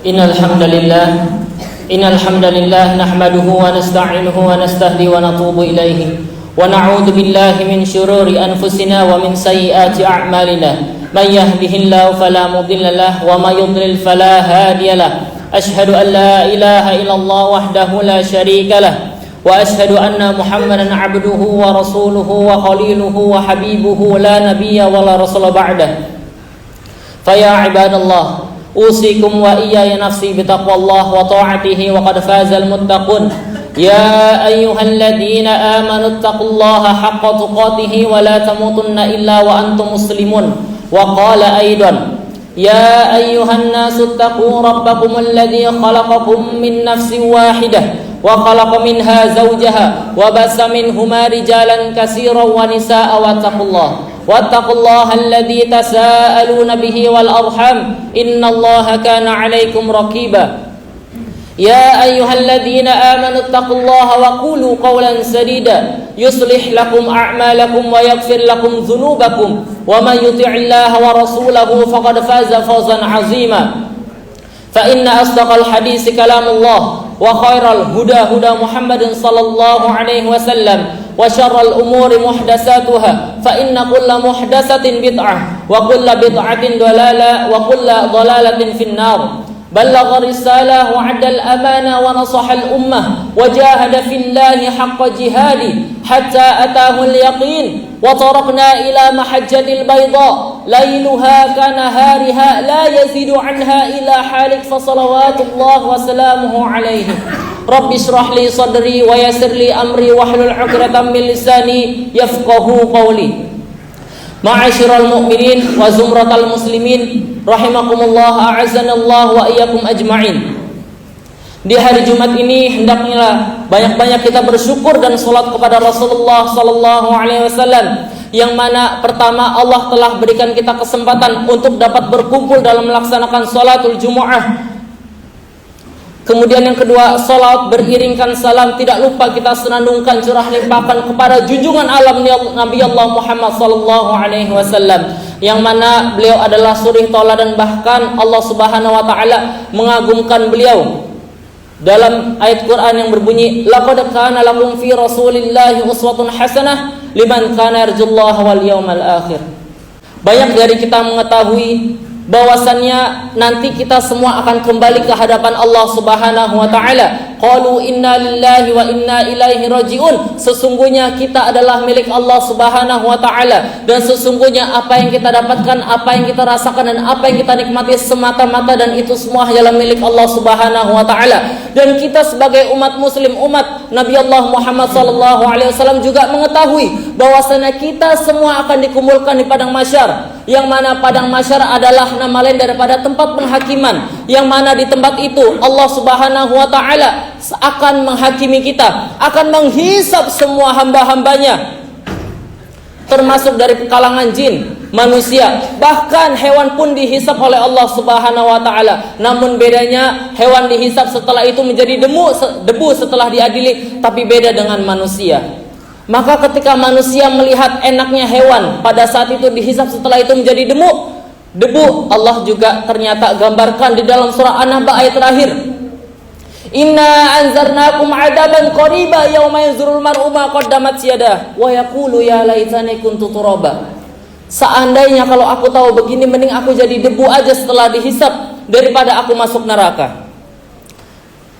Innal hamdalillah nahmaduhu wa nasta'inuhu wa nastahdi wa natubu ilaihi wa na'udzu billahi min shururi anfusina wa min sayyiati a'malina may yahdihillahu fala mudilla lahu wa may yudlil fala hadiya lahu asyhadu an la ilaha illallah wahdahu la syarika lahu wa asyhadu anna muhammadan 'abduhu wa rasuluhu wa khaliluhu wa habibuhu la nabiyya wa la rasula ba'dah fa ya ibadallah usikum wa iyaya nafsi bitaqwallah wa ta'atihi wa qad fazal muttaqun ya ayyuhalladzina amanu taqullaha haqqa tuqatih wa la tamutunna illa wa antum muslimun wa qala aidan ya ayyuhan nasu taqu rabbakum alladzi khalaqakum min nafsin wahidah wa khalaqa minha zawjaha wa bassa minhuma rijalan katsiran wa nisaa'a wattaqullaha alladzi tasaaluna bihi wal arham innallaha kana 'alaikum raqiba ya ayyuhalladzina amanu taqullaha wa qulu qawlan sadida yuslih lakum a'malakum wa yaghfir lakum dhunubakum wa may yuti'illaha wa rasulahu faqad faza fawzan 'azima fa inna asdaqal hadisi kalamullah wa khairal huda huda Muhammadin sallallahu alaihi wasallam wa syarral umuri muhdatsatuha fa inna kulla muhdatsatin bid'ah wa kulla bid'atin dhalalah wa kulla dhalalatin finnar ballagha risalah wa 'adal amana wa nasahal ummah wa jahada fillahi haqqa jihadi hatta atahu al-yaqin wa tarakna ila mahajjatil bayda lailuha kanahariha la yazidu anha ila halik fa salawatullah wa salamuhu alaihi rabbi shrah li sadri wa yassir li amri wahlul 'uqdatam min lisani yafqahu qawli ma'asyiral mu'minin wa zumratal muslimin rahimakumullah a'azzanallahu wa iyyakum ajma'in. Di hari Jumat ini hendaknya banyak-banyak kita bersyukur dan salat kepada Rasulullah sallallahu alaihi wasallam yang mana pertama Allah telah berikan kita kesempatan untuk dapat berkumpul dalam melaksanakan salatul Jumu'ah. Kemudian yang kedua, salat beriringkan salam, tidak lupa kita senandungkan curah limpahkan kepada junjungan alam Nabi Allah Muhammad sallallahu alaihi wasallam yang mana beliau adalah suri tauladan, bahkan Allah Subhanahu wa taala mengagungkan beliau dalam ayat Quran yang berbunyi laqad kana lakum fi rasulillahi uswatun hasanah liman kana yarjullaha wal yawmal akhir. Banyak dari kita mengetahui bahwasannya nanti kita semua akan kembali ke hadapan Allah Subhanahu wa taala. Qalu inna lillahi wa inna ilaihi rajiun. Sesungguhnya kita adalah milik Allah Subhanahu wa taala dan sesungguhnya apa yang kita dapatkan, apa yang kita rasakan dan apa yang kita nikmati semata-mata dan itu semua hanyalah milik Allah Subhanahu wa taala. Dan kita sebagai umat muslim, umat Nabi Allah Muhammad sallallahu alaihi wasallam juga mengetahui bahwasanya kita semua akan dikumpulkan di padang mahsyar, yang mana padang mahsyar adalah nama lain daripada tempat penghakiman, yang mana di tempat itu Allah Subhanahu wa taala akan menghakimi kita, akan menghisab semua hamba-hambanya, termasuk dari kalangan jin, manusia, bahkan hewan pun dihisab oleh Allah Subhanahu wa taala. Namun bedanya hewan dihisab setelah itu menjadi debu setelah diadili, tapi beda dengan manusia. Maka ketika manusia melihat enaknya hewan pada saat itu dihisab setelah itu menjadi debu, Allah juga ternyata gambarkan di dalam surah An-Naba ayat terakhir. Inna anzarnakum adaban qariba yauma yanzurul mar'u ma qaddamat yadah wa yaqulu ya laitani kuntu turaba. Seandainya kalau aku tahu begini, mending aku jadi debu aja setelah dihisab daripada aku masuk neraka.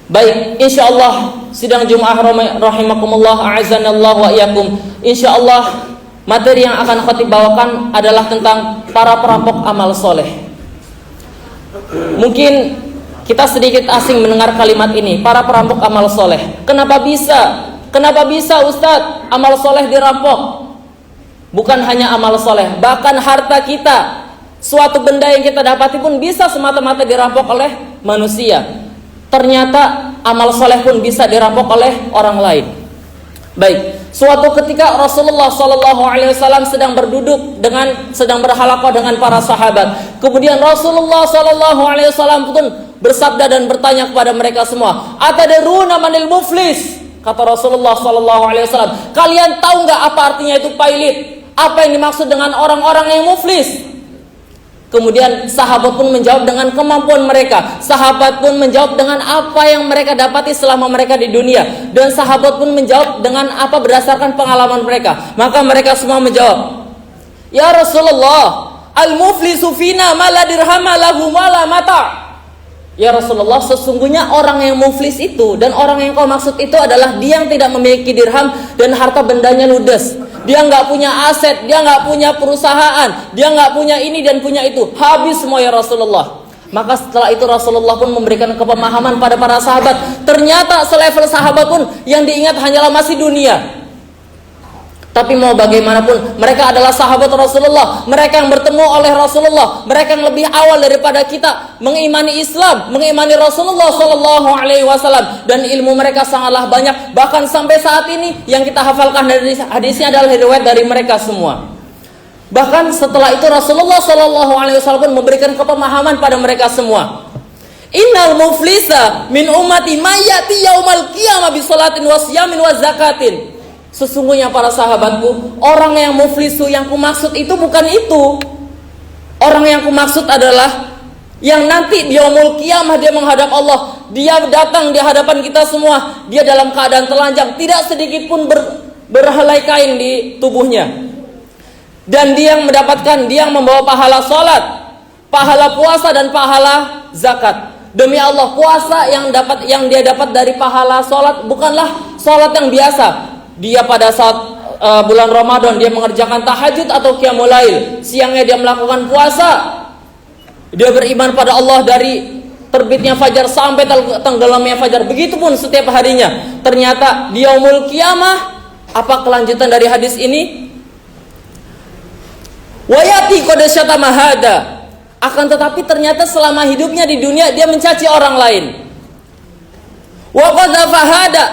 Baik, insyaallah sidang Jumat rahimakumullah a'azzanallahu wa iyyakum. Insyaallah materi yang akan khatib bawakan adalah tentang para perampok amal soleh. Mungkin kita sedikit asing mendengar kalimat ini, para perampok amal soleh. Kenapa bisa Ustadz amal soleh dirampok? Bukan hanya amal soleh, bahkan harta kita, suatu benda yang kita dapati pun bisa semata-mata dirampok oleh manusia. Ternyata amal soleh pun bisa dirampok oleh orang lain. Baik, suatu ketika Rasulullah sallallahu alaihi wasallam sedang berhalaqah dengan para sahabat. Kemudian Rasulullah sallallahu alaihi wasallam pun bersabda dan bertanya kepada mereka semua, "Atadruna manil muflis?" Kata Rasulullah sallallahu alaihi wasallam, "Kalian tahu enggak apa artinya itu pailit? Apa yang dimaksud dengan orang-orang yang muflis?" Kemudian sahabat pun menjawab dengan kemampuan mereka. Sahabat pun menjawab dengan apa yang mereka dapati selama mereka di dunia. Dan sahabat pun menjawab dengan apa berdasarkan pengalaman mereka. Maka mereka semua menjawab, "Ya Rasulullah, al-muflisu fina ma la dirhama lahu wa la mata'." Ya Rasulullah, sesungguhnya orang yang muflis itu dan orang yang kau maksud itu adalah dia yang tidak memiliki dirham dan harta bendanya ludes. Dia nggak punya aset, dia nggak punya perusahaan, dia nggak punya ini dan punya itu. Habis semua ya Rasulullah. Maka setelah itu Rasulullah pun memberikan kepemahaman pada para sahabat. Ternyata selevel sahabat pun yang diingat hanyalah masih dunia. Tapi mau bagaimanapun, mereka adalah sahabat Rasulullah. Mereka yang bertemu oleh Rasulullah. Mereka yang lebih awal daripada kita mengimani Islam, mengimani Rasulullah Sallallahu Alaihi Wasallam. Dan ilmu mereka sangatlah banyak. Bahkan sampai saat ini yang kita hafalkan dari hadisnya adalah riwayat dari mereka semua. Bahkan setelah itu Rasulullah Sallallahu Alaihi Wasallam pun memberikan kepemahaman pada mereka semua. Innal muflisa min ummati mayati yaumal qiyamah bi salatin wa siyamin wa zakatin. Sesungguhnya para sahabatku, orang yang muflisu yang kumaksud itu bukan itu. Orang yang kumaksud adalah yang nanti di yaumul qiyamah dia menghadap Allah. Dia datang di hadapan kita semua, dia dalam keadaan telanjang, tidak sedikit pun berhelai kain di tubuhnya. Dan dia yang mendapatkan, dia yang membawa pahala salat, pahala puasa dan pahala zakat. Demi Allah, puasa yang dia dapat dari pahala salat bukanlah salat yang biasa. Dia pada saat bulan Ramadan dia mengerjakan tahajud atau qiyamul lail. Siangnya dia melakukan puasa. Dia beriman pada Allah dari terbitnya fajar sampai tenggelamnya fajar. Begitupun setiap harinya. Ternyata di yaumul qiyamah, apa kelanjutan dari hadis ini? Wayati qad syatama hada. Akan tetapi ternyata selama hidupnya di dunia dia mencaci orang lain. Wa qadzafa hada.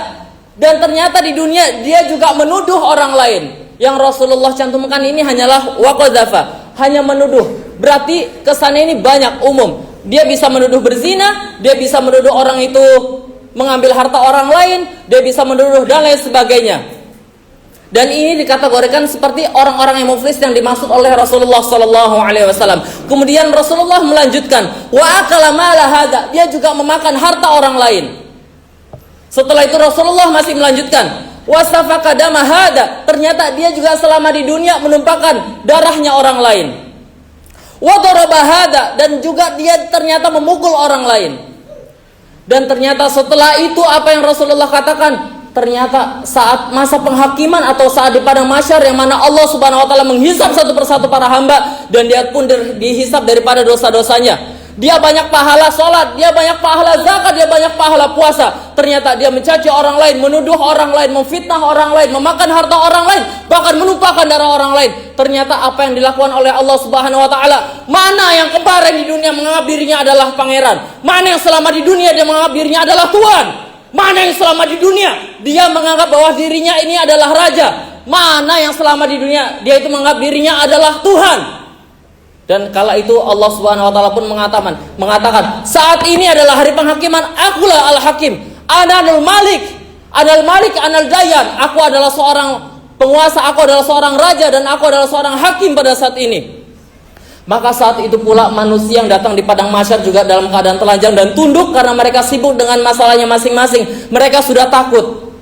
Dan ternyata di dunia dia juga menuduh orang lain. Yang Rasulullah cantumkan ini hanyalah waqadzafa, hanya menuduh. Berarti kesannya ini banyak, umum. Dia bisa menuduh berzina, dia bisa menuduh orang itu mengambil harta orang lain, dia bisa menuduh dan lain sebagainya. Dan ini dikategorikan seperti orang-orang yang muflis yang dimaksud oleh Rasulullah Sallallahu Alaihi Wasallam. Kemudian Rasulullah melanjutkan, wa akala mala hada, dia juga memakan harta orang lain. Setelah itu Rasulullah masih melanjutkan, wasafaka dama hada, ternyata dia juga selama di dunia menumpahkan darahnya orang lain. Wa daraba hada, dan juga dia ternyata memukul orang lain. Dan ternyata setelah itu apa yang Rasulullah katakan? Ternyata saat masa penghakiman atau saat di padang mahsyar yang mana Allah Subhanahu wa taala menghisab satu persatu para hamba dan dia pun dihisab daripada dosa-dosanya. Dia banyak pahala sholat, dia banyak pahala zakat, dia banyak pahala puasa. Ternyata dia mencaci orang lain, menuduh orang lain, memfitnah orang lain, memakan harta orang lain, bahkan menumpahkan darah orang lain. Ternyata apa yang dilakukan oleh Allah Subhanahu wa taala, mana yang kemarin di dunia menganggap dirinya adalah pangeran, mana yang selama di dunia dia menganggap dirinya adalah Tuhan, mana yang selama di dunia dia menganggap bahwa dirinya ini adalah raja, mana yang selama di dunia dia itu menganggap dirinya adalah Tuhan. Dan kala itu Allah Subhanahu wa taala pun mengatakan, saat ini adalah hari penghakiman, akulah Al-Hakim, Anal Malik, Anal Dayan, aku adalah seorang penguasa, aku adalah seorang raja dan aku adalah seorang hakim pada saat ini. Maka saat itu pula manusia yang datang di padang mahsyar juga dalam keadaan telanjang dan tunduk karena mereka sibuk dengan masalahnya masing-masing. Mereka sudah takut.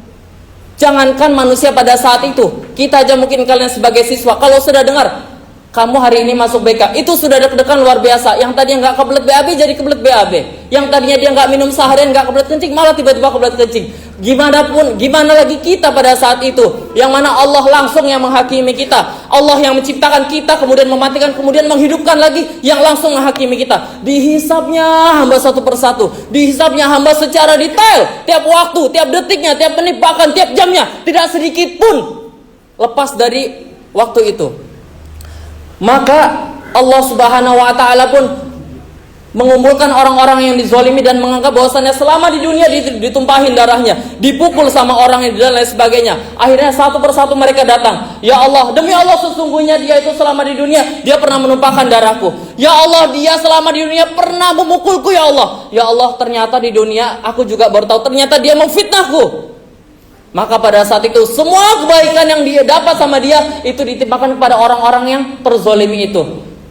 Jangankan manusia pada saat itu, kita aja mungkin kalian sebagai siswa kalau sudah dengar kamu hari ini masuk BK, itu sudah deg-degan luar biasa. Yang tadinya nggak kebelet BAB jadi kebelet BAB. Yang tadinya dia nggak minum seharian nggak kebelet kencing, malah tiba-tiba kebelet kencing. Gimana lagi kita pada saat itu, yang mana Allah langsung yang menghakimi kita, Allah yang menciptakan kita, kemudian mematikan, kemudian menghidupkan lagi, yang langsung menghakimi kita. Dihisapnya hamba satu persatu, dihisapnya hamba secara detail, tiap waktu, tiap detiknya, tiap menit, bahkan tiap jamnya, tidak sedikit pun lepas dari waktu itu. Maka Allah Subhanahu wa taala pun mengumpulkan orang-orang yang dizalimi dan menganggap bahwasannya selama di dunia ditumpahin darahnya, dipukul sama orang yang dan lain sebagainya. Akhirnya satu persatu mereka datang, ya Allah, demi Allah sesungguhnya dia itu selama di dunia dia pernah menumpahkan darahku. Ya Allah, dia selama di dunia pernah memukulku ya Allah. Ya Allah, ternyata di dunia aku juga baru tahu ternyata dia memfitnahku. Maka pada saat itu semua kebaikan yang dia dapat sama dia itu ditimpakan kepada orang-orang yang terzolimi itu.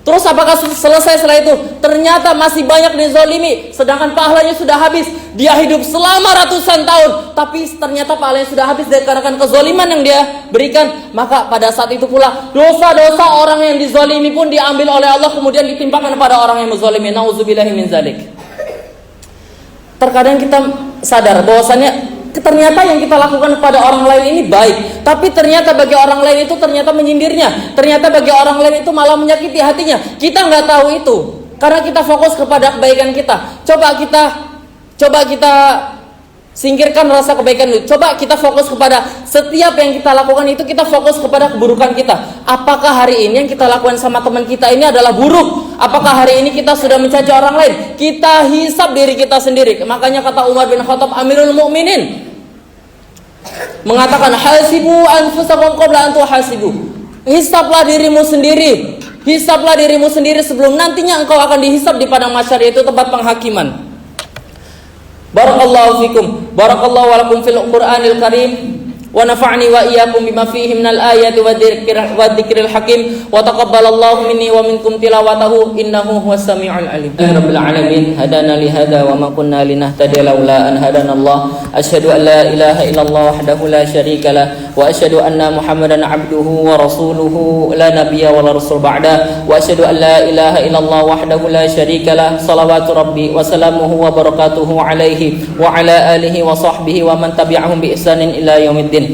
Terus apakah selesai setelah itu? Ternyata masih banyak dizolimi, sedangkan pahalanya sudah habis. Dia hidup selama ratusan tahun, tapi ternyata pahalanya sudah habis dikarenakan kezoliman yang dia berikan. Maka pada saat itu pula dosa-dosa orang yang dizolimi pun diambil oleh Allah, kemudian ditimpakan kepada orang yang menzolimi. Nauzubillahi min zalik. Terkadang kita sadar bahwasannya ternyata yang kita lakukan kepada orang lain ini baik, tapi ternyata bagi orang lain itu ternyata menyindirnya, ternyata bagi orang lain itu malah menyakiti hatinya. Kita nggak tahu itu karena kita fokus kepada kebaikan kita. Coba kita singkirkan rasa kebaikan itu. Coba kita fokus kepada setiap yang kita lakukan itu, kita fokus kepada keburukan kita. Apakah hari ini yang kita lakukan sama teman kita ini adalah buruk? Apakah hari ini kita sudah mencaci orang lain? Kita hisab diri kita sendiri. Makanya kata Umar bin Khattab Amirul Mukminin mengatakan, hasibu anfusakum qabla an tuhasibu. Hisablah dirimu sendiri. Hisablah dirimu sendiri sebelum nantinya engkau akan dihisab di padang mahsyar, yaitu tempat penghakiman. Barakallahu fikum, barakallahu walakum fil Qur'anil Karim, wa nafa'ni wa iyyakum bima fihi minal ayati wa dzikril hakim, wa taqabbalallahu minni wa minkum tilawatahu innahu huwas samiul alim. Rabbil alamin, hadana li hada wa ma kunna linahtadiya laula an hadana Allah. Asyhadu an la ilaha illallah wahdahu la syarika lah, wa asyhadu anna Muhammadan abduhu wa rasuluhu la nabiyya wa la rasul ba'da, wa asyhadu an la ilaha illallah wahdahu la syarika lah. Salawatu rabbi wa salamuhu wa barakatuhu alaihi wa ala alihi wa sahbihi wa man tabi'ahum bi ihsanin ila yaumiddin.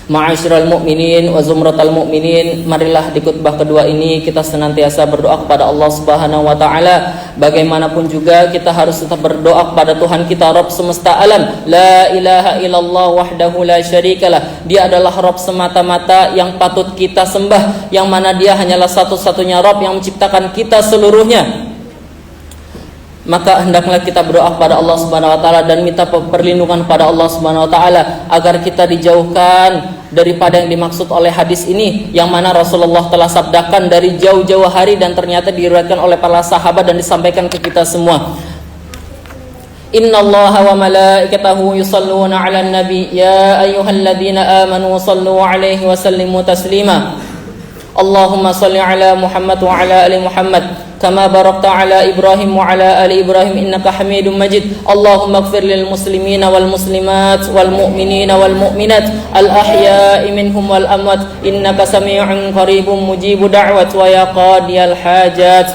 Ma'asyiral mu'minin wa zumratal mu'minin, marilah di khutbah kedua ini kita senantiasa berdoa kepada Allah Subhanahu wa taala. Bagaimanapun juga kita harus tetap berdoa kepada Tuhan kita, Rabb semesta alam. La ilaha illallah wahdahu la syarikalah. Dia adalah Rabb semata-mata yang patut kita sembah, yang mana Dia hanyalah satu-satunya Rabb yang menciptakan kita seluruhnya. Maka hendaklah kita berdoa kepada Allah Subhanahu wa taala dan minta perlindungan kepada Allah Subhanahu wa taala agar kita dijauhkan daripada yang dimaksud oleh hadis ini, yang mana Rasulullah telah sabdakan dari jauh-jauh hari dan ternyata diriwayatkan oleh para sahabat dan disampaikan ke kita semua. Innallaha wa malaikatahu yusalluna 'alan nabi ya ayyuhalladzina amanu sallu 'alaihi wa sallimu taslima. Allahumma shalli 'ala Muhammad wa 'ala ali Muhammad kama barakta ala Ibrahim wa ala ali Ibrahim innaka Hamidum Majid. Allahumma ighfir lil muslimina wal muslimat wal mu'minina wal mu'minat al ahya'i minhum wal amwat innaka sami'un qaribun mujibu da'wat wa ya qadiyal hajat.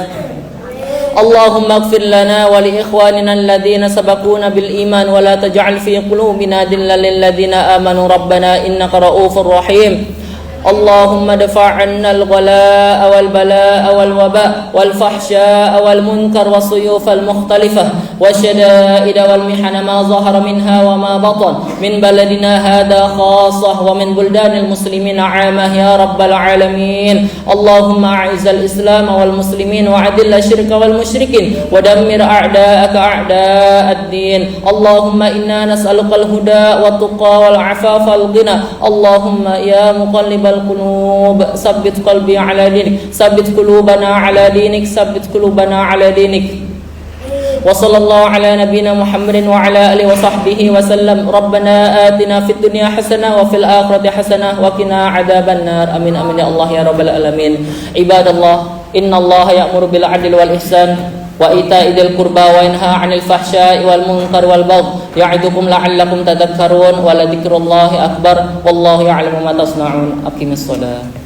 Allahumma ighfir lana wa li ikhwanina alladhina sabaquna bil iman wa la taj'al fi qulubina ghillan lil ladzina amanu rabbana innaka ra'ufur rahim. Allahumma dafa' 'anna al-ghalaa wal-balaa wal-wabaa wal-fahsyaa wal-munkar was-suyuf al-mukhtalifah wasyada'ida wal-mihana ma zahara minha wa ma batan min baladina hadha khassah wa min buldanil muslimina 'aamah ya rabbal alamin. Allahumma a'izzal islam wal muslimin wa adhill asyirka wal musyrikin wa dammir a'da'aka a'da'ad-din. Allahumma inna nas'aluka al-huda wat tuqa wal 'afafa wal ghina. Allahumma ya muqallibal القلوب ثبت قلبي على دينك ثبت قلوبنا على دينك ثبت قلوبنا على دينك. وصلى الله على نبينا محمد وعلى آله وصحبه وسلم. ربنا آتنا في الدنيا حسنة وفي الآخرة حسنة وقنا عذاب النار. آمين آمين يا الله يا رب العالمين. عباد الله إن الله يأمر بالعدل والإحسان وإيتاء ذي القربى وينهى عن الفحشاء والمنكر والبغي يعظكم لعلكم تذكرون ولذكر الله أكبر والله يعلم ما تصنعون. أقم الصلاة.